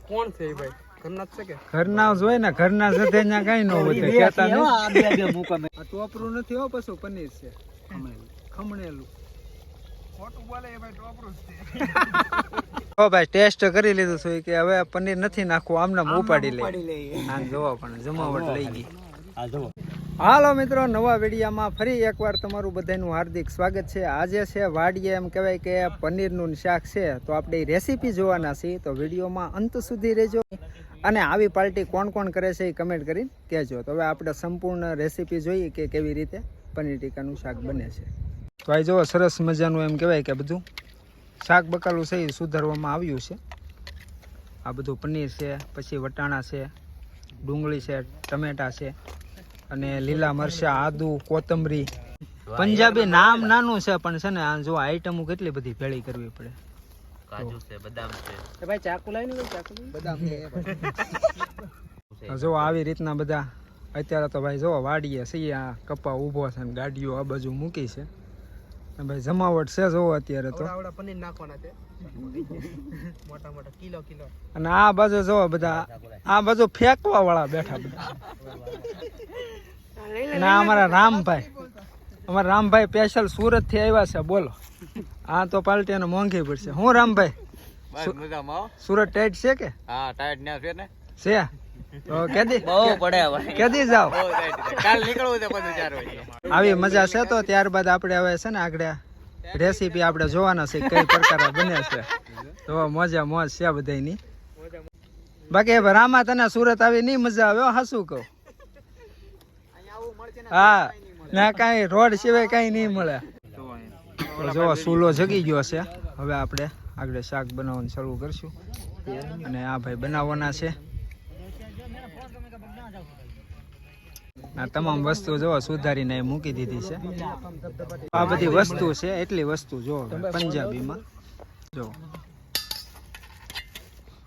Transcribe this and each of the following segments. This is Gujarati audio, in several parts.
કોણ છે ભાઈ? ઘરના જ છે કે ઘરના જ હોય ને, ઘરના સાથે ત્યાં કઈ ન વધે. કહેતા નહીં. આ ટોપરું નથી હો, પાછું પનીર છે ખમણેલું. ખોટું બોલે એ ભાઈ, ટોપરું જ છે. ઓ ભાઈ ટેસ્ટ કરી લીધું છે કે હવે પનીર નથી નાખવું, આમને ઉપાડી લે. આ જોવો પણ જમાવટ લઈ ગઈ. હાલો મિત્રો, નવા વિડીયોમાં ફરી એકવાર તમારું બધાનું હાર્દિક સ્વાગત છે. આજે છે વાડીએ, એમ કહેવાય કે પનીરનું શાક છે, તો આપણે રેસીપી જોવાના છીએ. તો વિડીયોમાં અંત સુધી રહેજો અને આવી પાર્ટી કોણ કોણ કરે છે એ કમેન્ટ કરીને કહેજો. તો હવે આપણે સંપૂર્ણ રેસીપી જોઈએ કે કેવી રીતે પનીર ટીકાનું શાક બને છે. તો આ જો સરસ મજાનું એમ કહેવાય કે બધું શાક બકાલું છે એ સુધારવામાં આવ્યું છે. આ બધું પનીર છે, પછી વટાણા છે, ડુંગળી છે, ટમેટા છે અને લીલા મરચાં, આદુ, કોથમરી. પંજાબી નામ નાનું છે પણ છે ને આ જો આઈટમો કેટલી બધી ભેળી કરવી પડે. કાજુ છે, બદામ છે. એ ભાઈ ચાકુ લાવી ને, ચાકુ બદામ જો આવી રીતના બધા અત્યારે તો ભાઈ જો વાડીએ છીએ, આ કપા ઊભો છે ને ગાડીઓ આ બાજુ મૂકી છે. ભાઈ જમાવટ છે જો અત્યારે તો. આવડા પનીર નાખવાના છે મોટા મોટા કિલો અને આ બાજુ જો બધા આ બાજુ ફેંકવા વાળા બેઠા બધા. ના અમારા રામભાઈ સ્પેશિયલ સુરત થી આવ્યા છે. બોલો, આ તો પાર્ટી ને મોંઘી પડશે. હું રામભાઈ સુરત ટાઈટ છે કે? હા, ટાઈટ ના છે ને. છે તો કેદી બહુ પડે ભાઈ. કેદી જાવ? કાલ નીકળવું છે બધું 4 વાગે. આવી મજા છે. તો ત્યારબાદ આપણે હવે છે ને આગળ રેસીપી આપણે જોવાના છે કઈ પ્રકારે બને છે. તો મજા મોજ છે બધાની. બાકી રામા તને સુરત આવી નહીં મજા આવે, હાસું કહું. હા ના, કઈ રોડ સિવાય કઈ નહીં મળે. જો સૂલો જગી ગયો છે. હવે આપણે આગળ શાક બનાવવાનું શરૂ કરશું અને આ ભાઈ બનાવવાના છે. આ તમામ વસ્તુ જો સુધારીને મૂકી દીધી છે. આ બધી વસ્તુ છે, એટલી વસ્તુ જો પંજાબીમાં જો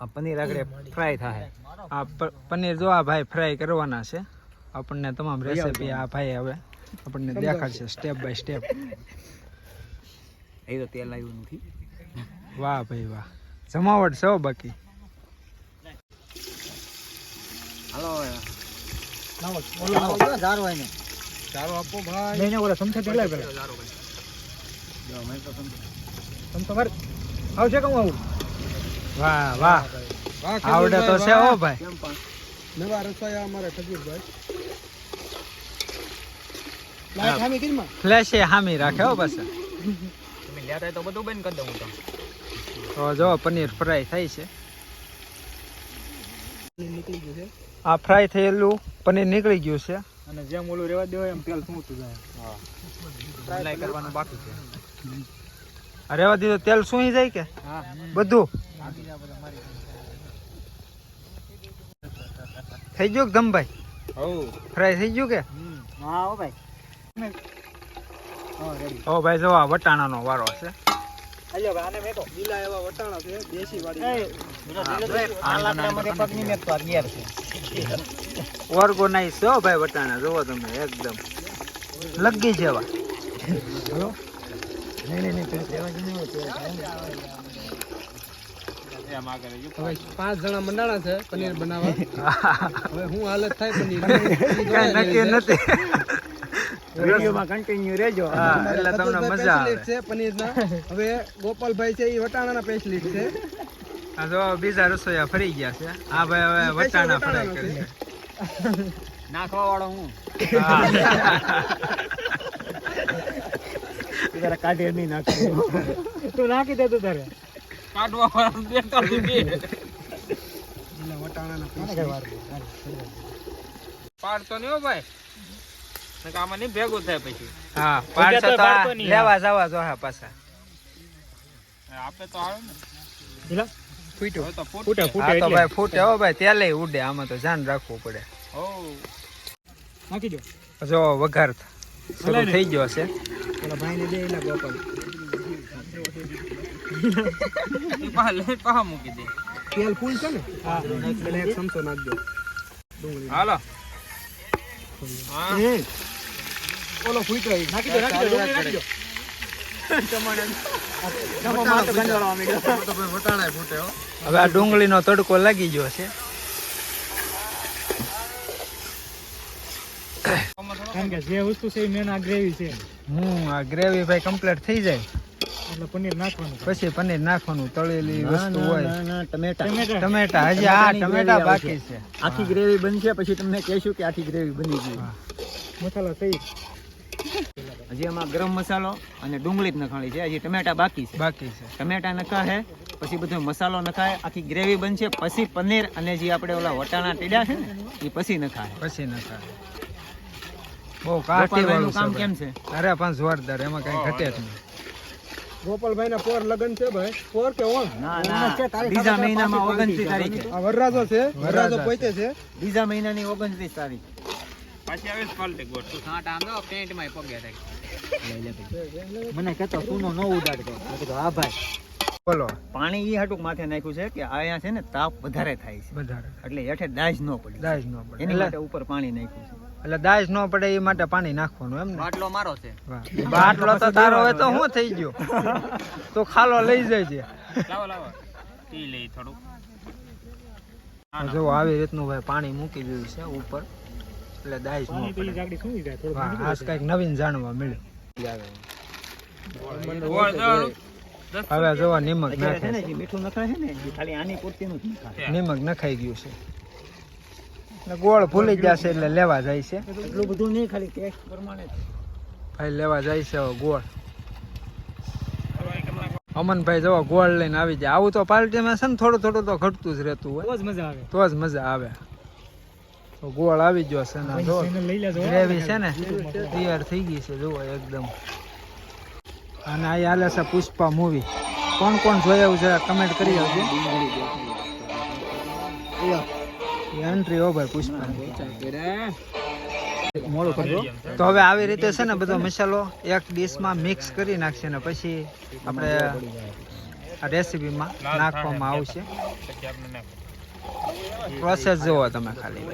આ પનીર આગળ ફ્રાય થાય. આ પનીર જો આ ભાઈ ફ્રાય કરવાના છે. આપણને તમામ રેસીપી આ ભાઈ હવે આપણને દેખાડશે સ્ટેપ બાય સ્ટેપ. એ તો તેલ આવ્યું નથી. વાહ ભાઈ વાહ, જમાવટ છે બાકી. હાલો ચારો આપો ભાઈ. લઈને ઓલા સમસા તેલા પેલા આવશે કમ આવું. વાહ વાહ, આવડે તો છે હો ભાઈ. નવા રસોઈયા અમારે ખજૂરભાઈ ફ્લેશ એ હામી રાખે હો બસ. તમે લેતા તો બધું બંધ કરી દઉં હું. તો જો પનીર ફ્રાય થાય છે. નીકળી ગયું છે. આ ફ્રાય થયેલું પનીર નીકળી ગયું છે. અને જેમ ઓલું રેવા દેવાય એમ તેલ શું જાય. હા, ફ્રાય કરવાનું બાકી છે. રેવા દીધું તેલ સુઈ જાય કે હા બધું થઈ ગયું કે ધમભાઈ? ફ્રાય થઈ ગયું કે? હા હો ભાઈ. ઓ ભાઈ જો આ વટાણાનો વારો છે. આલ્યો ભાઈ, આને મેકો. લીલા એવા વટાણા છે, દેશી વાડી. ઓર્ગોનાઇઝ છે હો ભાઈ વટાણા. જોવો તમે એકદમ લગી જેવા. હવે 5 જણા મંડાણા છે પનીર બનાવવા. હવે હું હાલત થાય પનીર કઈ નક્કી નથી. વિડિયોમાં કન્ટિન્યુ રહેજો. હા, એટલે તમને મજા આવે. છે પનીરના. હવે ગોપાલભાઈ છે એ વટાણાના સ્પેશિયલિસ્ટ છે. આ જો બીજા રસોઈયા ફરી ગયા છે. આ ભાઈ હવે વટાણા ફ્રાય કરે છે. નાખવા વાળો હું. તારે કાઢી નહીં નાખી. તું નાખી દે તું તારે. કાઢવા વાળો દેતો નથી. વટાણાના પાડતો નહીં હો ભાઈ. આમાં નહીં ભેગું થાય પછી. હા, પાડશે તો આ લેવા જવા જો હા પાછા. આપણે તો આવે ને. ફૂટ્યો. તો ફૂટે હા તો ભાઈ ફૂટે હો ભાઈ, તેલે ઉડે. આમાં તો ધ્યાન રાખવું પડે. ઓ નાખી દો. જો વઘાર શરૂ થઈ ગયો છે. પેલા ભાઈને દે એલા ગોપાલ. પાહા મૂકી દે. તેલ ફૂલ છે ને? હા, પેલા એક ચમચો નાખ દો. ડુંગળી. હાલો. ઓલો ફૂટ્યો. નાખી દો, ડુંગળી નાખી દો. હવે આ ડુંગળીનો તડકો લાગી ગયો છે. કારણ કે જે વસ્તુ છે એ મેન આ ગ્રેવી છે આ ગ્રેવી ભાઈ કમ્પ્લીટ થઈ જાય એટલે પનીર નાખવાનું પછી પનીર નાખવાનું. તળેલી વસ્તુ હોય. ટમેટા ટમેટા હજી આ ટમેટા બાકી છે. આખી ગ્રેવી બનશે પછી તમને કહેશું કે આખી ગ્રેવી બની ગઈ. મસાલા સહી હજી આમાં ગરમ મસાલો અને ડુંગળી જ નખાણી છે. હજી ટમેટા બાકી છે. ટમેટા નખાશે પછી બધો મસાલો નખાય, આખી ગ્રેવી બનશે, પછી પનીર અને જે આપણે ઓલા વટાણા ટીડા છે ને એ પછી નખાય. બહુ કાઠી વાળું કામ કેમ છે? અરે પણ જોરદાર, એમાં કઈ ઘટે જ નહીં. ગોપાલભાઈ ના પોર લગન છે ભાઈ. પોર કે ઓન? ના બીજા મહિનામાં 29 તારીખે. આ વરરાજો છે, વરરાજો પોતે છે. બીજા મહિનાની 29 તારીખ. પાછી આવે ફાલતે ગોળ તું સાટ આમ દો પેન્ટ માં પગે થાય. મને કહેતો સુનો ન ઉડાડતો. મેં કીધું હા ભાઈ. બોલો. પાણી ઈ હાટુક માથે નાખ્યું છે કે અહીંયા છે ને તાપ વધારે થાય છે, એટલે હેઠે દાજ ન પડે. એની માટે ઉપર પાણી નાખ્યું છે. એટલે દાજ ન પડે એ માટે પાણી નાખવાનું એમ ને? બાટલો મારો છે. બાટલો તો તારો હોય તો શું થઈ ગયો? તો ખાલો લઈ જાય છે. લાવો ઈ લઈ થોડું. જો આવી રીતનું ભાઈ પાણી મૂકી દીધું છે ઉપર, એટલે દાજ ન પડે. આ કઈક નવીન જાણવા મળ્યું. હવે જો નિમક નાખે છે ને જે મીઠું નખાય છે ને એ ખાલી આની પૂરતીનું જ નખાય. નિમક નખાઈ ગયું છે. એટલે ગોળ ભૂલી જશે એટલે લેવા જાય છે. એટલું બધું નહીં, ખાલી ટેસ્ટ પ્રમાણે જ. ભાઈ લેવા જાય છે હવે ગોળ. અમનભાઈ જો ગોળ લઈને આવી જાય. આવું તો પાર્ટીમાં છે ને થોડું થોડું તો ઘટતું જ રહેતું હોય, તો જ મજા આવે. તો ગોળ આવી ગયો છે ને જો ગ્રેવી છે ને તૈયાર થઈ ગઈ છે જુઓ એકદમ. અને આ હાલે છે પુષ્પા મૂવી. કોણ કોણ જોયા જરા કમેન્ટ કરી આવજો. એન્ટ્રી હો ભાઈ પુષ્પા. મોડું કરજો. તો હવે આવી રીતે છે ને બધો મસાલો એક ડીશમાં મિક્સ કરી નાખશે ને પછી આપણે આ રેસીપીમાં નાખવામાં આવશે. પ્રોસેસ જુઓ તમે ખાલી.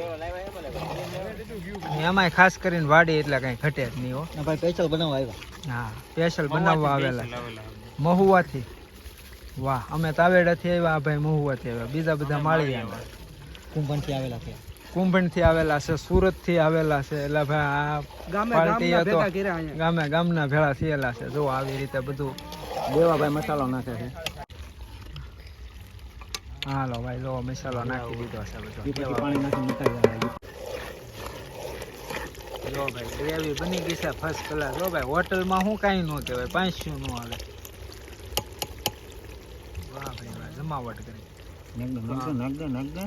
એમાંય ખાસ કરીને વાડી એટલે કઈ ઘટે જ નહીં હો ભાઈ. સ્પેશિયલ બનાવવા આવ્યા. હા સ્પેશિયલ બનાવવા આવેલા મહુવાથી. વાહ, અમે તાવેડાથી આવ્યા, ભાઈ મહુવાથી આવ્યા, બીજા બધા માળિયા કુંભણથી આવેલા છે. કુંભણથી આવેલા છે, સુરતથી આવેલા છે. એટલે ભાઈ આ પાર્ટી તો ગામના ભેળા થયેલા છે. જો આવી રીતે બધું દેવાભાઈ મસાલો નાખે છે. હાલો ભાઈ જો મસાલો નાખી દીધો છે બધો. પાણી નાખી નખાઈ. જો ભાઈ ગ્રેવી બની ગઈ છે ફર્સ્ટ ક્લાસ. જો ભાઈ હોટલમાં શું કાંઈ ન કહેવાય, 500 નો હાલે. વાહ ભાઈ વાહ, જમાવટ કરી. નાખ દે.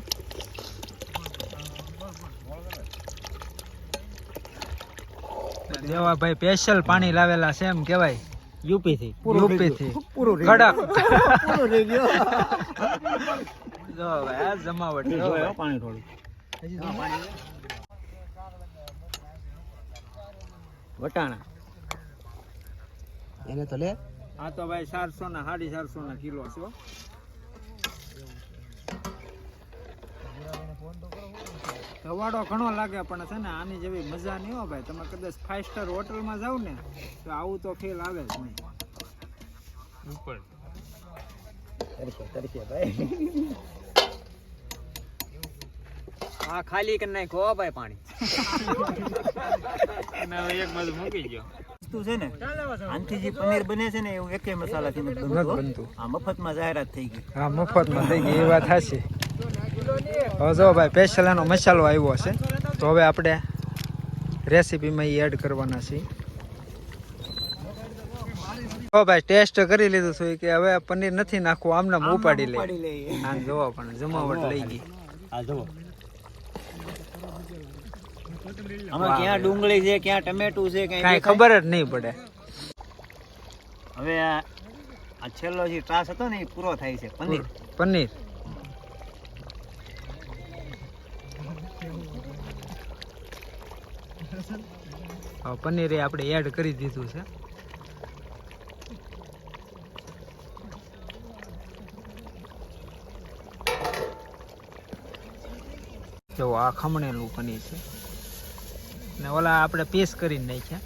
દેવા ભાઈ સ્પેશિયલ પાણી લાવેલા છે એમ કહેવાય. યુપી થી કડક. જો ભાઈ આ જમાવટ પાણી થોડું વટાણા એને તો લે. આ તો ભાઈ 400 ના 450 ના કિલો છે. ધવાડો ઘણો લાગે પણ છે ને આની જેવી મજા નહીં હો ભાઈ. તમે કદાચ 5 સ્ટાર હોટલમાં જાવ ને તો આવું તો ફીલ આવે જ નહીં. ઉપર તરીકે ભાઈ આ ખાલી કરી નાખો ભાઈ પાણી. અને હવે એક બાજુ મૂકી ગયો. વસ્તુ છે ને આનથી જે પનીર બને છે ને એવું એકેય મસાલાથી નથી બનતું. આ મફતમાં જાહેરાત થઈ ગઈ. હા મફતમાં થઈ ગઈ એ વાત સાચી. હવે જો ભાઈ સ્પેશિયલ એનો મસાલો આવ્યો છે તો હવે આપણે રેસીપીમાં એ એડ કરવાના છીએ. તો ભાઈ ટેસ્ટ કરી લીધું છે કે હવે પનીર નથી નાખવું, આમને ઉપાડી લે. હા જોવો પણ જમાવટ લઈ ગઈ. આ જુઓ આમાં ક્યાં ડુંગળી છે, ક્યાં ટમેટું છે, કાંઈ ખબર જ નહીં પડે. હવે આ છેલ્લો જે ત્રાસ હતો ને એ પૂરો થાય છે. પનીર પનીર એ આપણે એડ કરી દીધું છે. જો આ ખમણેલું પનીર છે ને ઓલા આપણે પીસ કરીને નાખ્યા.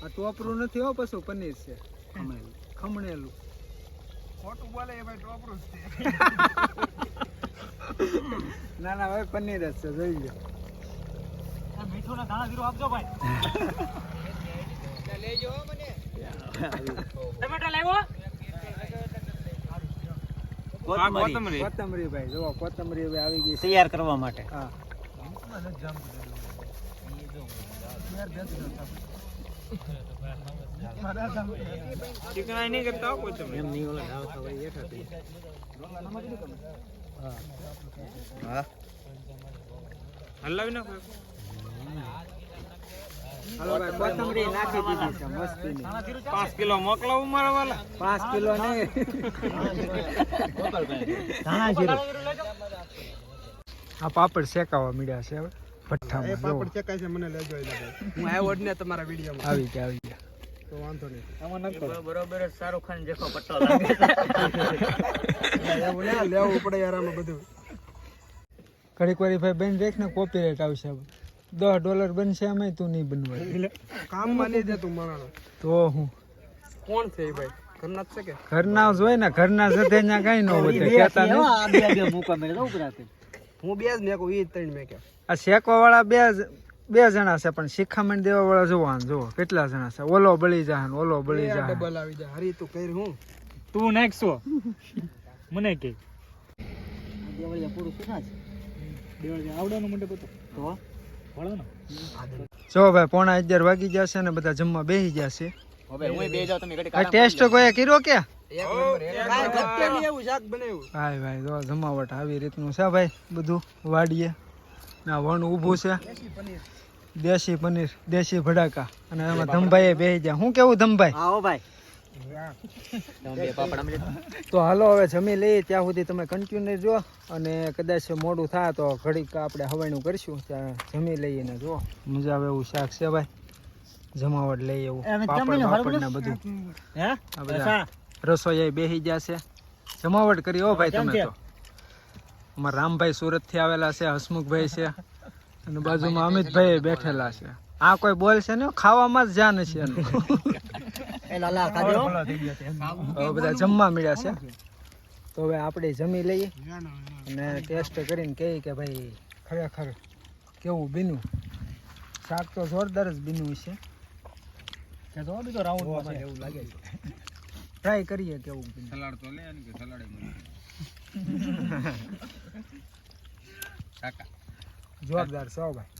આ ટોપરું નથી હો, પાછું પનીર છે ખમણેલું. ખોટું બોલે એ ભાઈ ટોપરું જ છે. ના ના ભાઈ પનીર જ છે, જોઈ લો. મીઠું ના ધાણા જીરું આપજો ભાઈ. લેજો મને. ટમેટા લાવ્યો? કોથમરી. કોથમરી ભાઈ જો, કોથમરી હવે આવી ગઈ છે તૈયાર કરવા માટે. હા. ચીકણા નહીં કરતા કોઈ તમે. એમ નહીં ઓલા ધાવ ખાવા બેઠા થઈ. હા. હલાવી નાખો. હાલો ભાઈ કોથમરી નાખી દીધી છે મસ્તીની. 5 કિલો મોકલાવું મારા વાલા. 5 કિલો નહીં. ધાણા જીરું. આ પાપડ શેકાવા મળ્યા છે હવે ભઠ્ઠામાં. પાપડ ચેકાય છે, મને લેજો. હું આવ્યો જ ને તમારા વિડીયોમાં. આવી ગયા. તો વાંધો નહીં. બરોબર જ શાહરુખ ખાન જેખો પટ્ટો લાગે. એવું ના લેવું પડે યાર આમાં બધું. ઘડીક વારી ભાઈ બેન દેખ ને કોપીરાઇટ આવશે. $10 બનશે અમે તું નહીં બનવા. કામમાં નહીં દેતું મારા. તો હું કોણ છે એ ભાઈ? ઘરના જ છે કે? ઘરના જ હોય ને, ઘરના સાથે ત્યાં કઈ ન વધે કહેતા નહીં. હું બે જ મેકું, એ ત્રણ મેં કે. આ શેકવા વાળા બે જણા છે, પણ શિખામણ દેવા વાળા જોવા જોવો કેટલા જણા છે. ઓલો બળી જાય, ઓલો બળી જાય. ડબલ આવી જાય. હરી તું કઈ હું તું નાખશો મને કે દેવળિયા પૂરું શું છે? દેવળિયા આવડાનું મંડપ હતું તો વળો ને. જો ભાઈ 11:30 વાગી જશે ને બધા જમવા બેસી જશે. હવે હું બે જાવ તમે ઘડી ટેસ્ટ કોઈ કર્યો કે? એક નંબર. કાંઈ ઘટકે નહીં એવું શાક બનાવ્યું. હાય ભાઈ જો જમાવટ આવી રીતનું છે ભાઈ બધું વાડીએ. ના વણ ઊભું છે, દેશી પનીર, દેશી ભડાકા, અને એમાં ધમભાઈ બેસી જાય. શું કેવું ધમભાઈ? આવો ભાઈ. તમે બે પાપડ આમ લેતો. તો હાલો હવે જમી લઈએ, ત્યાં સુધી તમે કન્ટિન્યુ જો, અને કદાચ મોડું થાય તો ઘડીક આપણે હવાણું કરીશું. ત્યાં જમી લઈએ ને જો મજા આવે એવું શાક છે ભાઈ. જમાવટ લઈએ એવું પાપડ પાપડ ને બધું. હે આ બધા રસોઈ બેસી જશે. જમાવટ કરી હો ભાઈ તમે તો. અમારા રામભાઈ સુરત થી આવેલા છે, હસમુખભાઈ છે, અને બાજુમાં અમિતભાઈ બેઠેલા છે. આ કોઈ બોલ છે ને ખાવામાં જ જાન છે. એ લાલા ખાજો. હવે બધા જમવા મળ્યા છે, તો હવે આપણે જમી લઈએ અને ટેસ્ટ કરીને કહીએ કે ભાઈ ખરેખર કેવું બન્યું. શાક તો જોરદાર જ બન્યું છે. બીજો રાઉન્ડ એવું લાગે છે. ટ્રાય કરીએ કેવું બન્યું. સલાડ તો લે ને કે સલાડે મળે. જોરદાર છે હો ભાઈ.